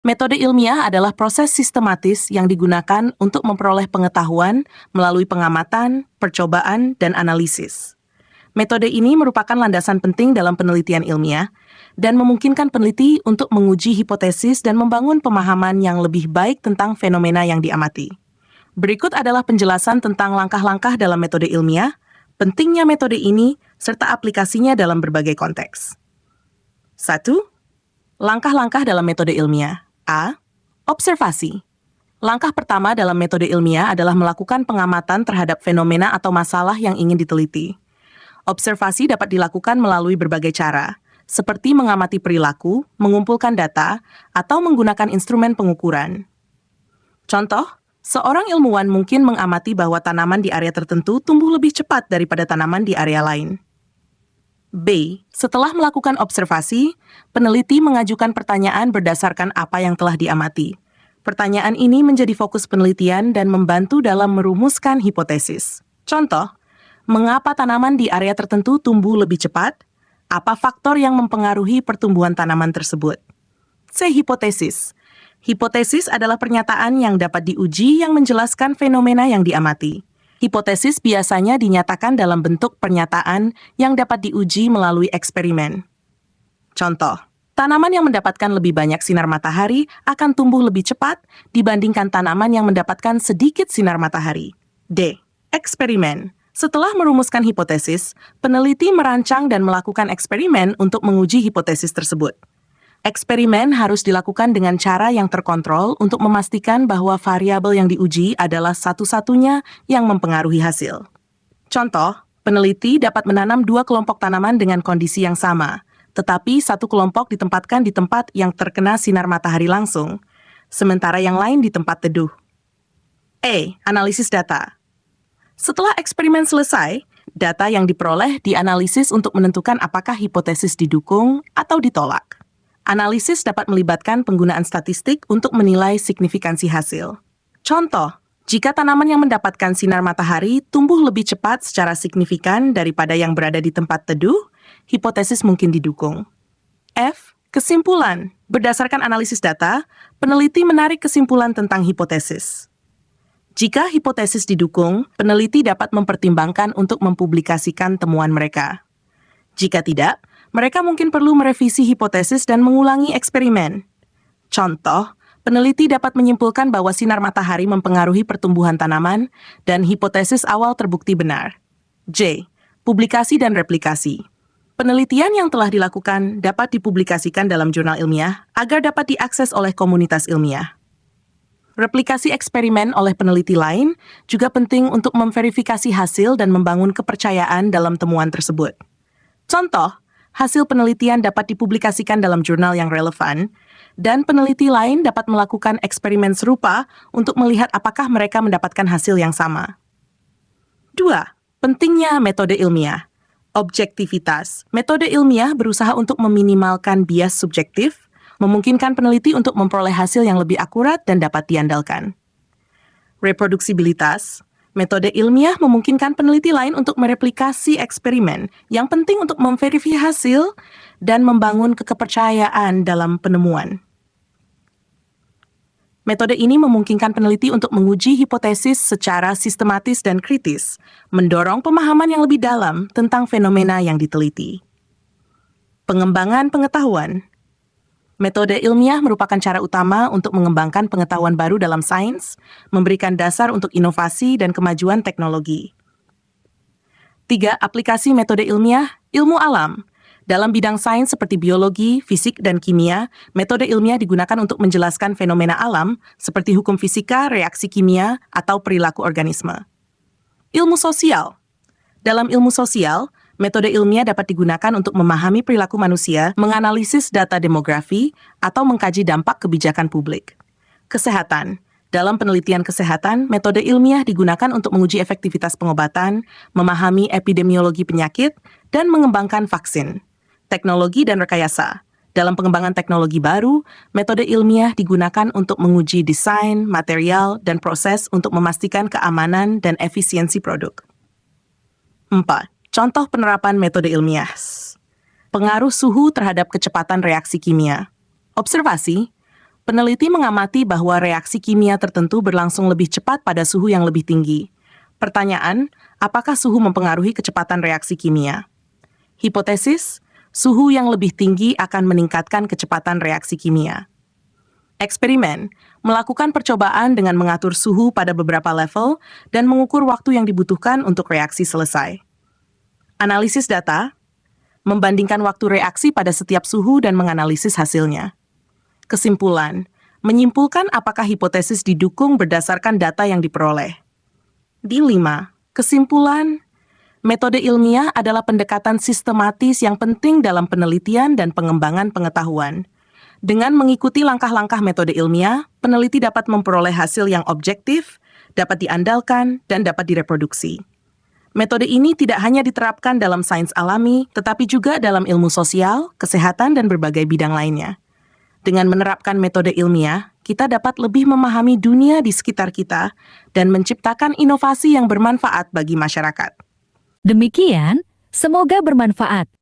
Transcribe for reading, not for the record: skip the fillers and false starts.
Metode ilmiah adalah proses sistematis yang digunakan untuk memperoleh pengetahuan melalui pengamatan, percobaan, dan analisis. Metode ini merupakan landasan penting dalam penelitian ilmiah dan memungkinkan peneliti untuk menguji hipotesis dan membangun pemahaman yang lebih baik tentang fenomena yang diamati. Berikut adalah penjelasan tentang langkah-langkah dalam metode ilmiah, pentingnya metode ini, serta aplikasinya dalam berbagai konteks. 1. Langkah-langkah dalam metode ilmiah. A. Observasi. Langkah pertama dalam metode ilmiah adalah melakukan pengamatan terhadap fenomena atau masalah yang ingin diteliti. Observasi dapat dilakukan melalui berbagai cara, seperti mengamati perilaku, mengumpulkan data, atau menggunakan instrumen pengukuran. Contoh, seorang ilmuwan mungkin mengamati bahwa tanaman di area tertentu tumbuh lebih cepat daripada tanaman di area lain. B. Setelah melakukan observasi, peneliti mengajukan pertanyaan berdasarkan apa yang telah diamati. Pertanyaan ini menjadi fokus penelitian dan membantu dalam merumuskan hipotesis. Contoh, mengapa tanaman di area tertentu tumbuh lebih cepat? Apa faktor yang mempengaruhi pertumbuhan tanaman tersebut? C. Hipotesis. Hipotesis adalah pernyataan yang dapat diuji yang menjelaskan fenomena yang diamati. Hipotesis biasanya dinyatakan dalam bentuk pernyataan yang dapat diuji melalui eksperimen. Contoh, tanaman yang mendapatkan lebih banyak sinar matahari akan tumbuh lebih cepat dibandingkan tanaman yang mendapatkan sedikit sinar matahari. D. Eksperimen. Setelah merumuskan hipotesis, peneliti merancang dan melakukan eksperimen untuk menguji hipotesis tersebut. Eksperimen harus dilakukan dengan cara yang terkontrol untuk memastikan bahwa variabel yang diuji adalah satu-satunya yang mempengaruhi hasil. Contoh, peneliti dapat menanam 2 kelompok tanaman dengan kondisi yang sama, tetapi satu kelompok ditempatkan di tempat yang terkena sinar matahari langsung, sementara yang lain di tempat teduh. E. Analisis data. Setelah eksperimen selesai, data yang diperoleh dianalisis untuk menentukan apakah hipotesis didukung atau ditolak. Analisis dapat melibatkan penggunaan statistik untuk menilai signifikansi hasil. Contoh, jika tanaman yang mendapatkan sinar matahari tumbuh lebih cepat secara signifikan daripada yang berada di tempat teduh, hipotesis mungkin didukung. F. Kesimpulan. Berdasarkan analisis data, peneliti menarik kesimpulan tentang hipotesis. Jika hipotesis didukung, peneliti dapat mempertimbangkan untuk mempublikasikan temuan mereka. Jika tidak, mereka mungkin perlu merevisi hipotesis dan mengulangi eksperimen. Contoh, peneliti dapat menyimpulkan bahwa sinar matahari mempengaruhi pertumbuhan tanaman dan hipotesis awal terbukti benar. J. Publikasi dan replikasi. Penelitian yang telah dilakukan dapat dipublikasikan dalam jurnal ilmiah agar dapat diakses oleh komunitas ilmiah. Replikasi eksperimen oleh peneliti lain juga penting untuk memverifikasi hasil dan membangun kepercayaan dalam temuan tersebut. Contoh, hasil penelitian dapat dipublikasikan dalam jurnal yang relevan, dan peneliti lain dapat melakukan eksperimen serupa untuk melihat apakah mereka mendapatkan hasil yang sama. 2. Pentingnya metode ilmiah. Objektivitas. Metode ilmiah berusaha untuk meminimalkan bias subjektif, memungkinkan peneliti untuk memperoleh hasil yang lebih akurat dan dapat diandalkan. Reproduksibilitas. Metode ilmiah memungkinkan peneliti lain untuk mereplikasi eksperimen yang penting untuk memverifikasi hasil dan membangun kepercayaan dalam penemuan. Metode ini memungkinkan peneliti untuk menguji hipotesis secara sistematis dan kritis, mendorong pemahaman yang lebih dalam tentang fenomena yang diteliti. Pengembangan pengetahuan. Metode ilmiah merupakan cara utama untuk mengembangkan pengetahuan baru dalam sains, memberikan dasar untuk inovasi dan kemajuan teknologi. 3. Aplikasi metode ilmiah, ilmu alam. Dalam bidang sains seperti biologi, fisik, dan kimia, metode ilmiah digunakan untuk menjelaskan fenomena alam seperti hukum fisika, reaksi kimia, atau perilaku organisme. Ilmu sosial. Dalam ilmu sosial, metode ilmiah dapat digunakan untuk memahami perilaku manusia, menganalisis data demografi, atau mengkaji dampak kebijakan publik. Kesehatan. Dalam penelitian kesehatan, metode ilmiah digunakan untuk menguji efektivitas pengobatan, memahami epidemiologi penyakit, dan mengembangkan vaksin. Teknologi dan rekayasa. Dalam pengembangan teknologi baru, metode ilmiah digunakan untuk menguji desain, material, dan proses untuk memastikan keamanan dan efisiensi produk. 4. Contoh penerapan metode ilmiah. Pengaruh suhu terhadap kecepatan reaksi kimia. Observasi. Peneliti mengamati bahwa reaksi kimia tertentu berlangsung lebih cepat pada suhu yang lebih tinggi. Pertanyaan, apakah suhu mempengaruhi kecepatan reaksi kimia? Hipotesis, suhu yang lebih tinggi akan meningkatkan kecepatan reaksi kimia. Eksperimen, melakukan percobaan dengan mengatur suhu pada beberapa level dan mengukur waktu yang dibutuhkan untuk reaksi selesai. Analisis data, membandingkan waktu reaksi pada setiap suhu dan menganalisis hasilnya. Kesimpulan, menyimpulkan apakah hipotesis didukung berdasarkan data yang diperoleh. D5, kesimpulan, metode ilmiah adalah pendekatan sistematis yang penting dalam penelitian dan pengembangan pengetahuan. Dengan mengikuti langkah-langkah metode ilmiah, peneliti dapat memperoleh hasil yang objektif, dapat diandalkan, dan dapat direproduksi. Metode ini tidak hanya diterapkan dalam sains alami, tetapi juga dalam ilmu sosial, kesehatan, dan berbagai bidang lainnya. Dengan menerapkan metode ilmiah, kita dapat lebih memahami dunia di sekitar kita dan menciptakan inovasi yang bermanfaat bagi masyarakat. Demikian, semoga bermanfaat.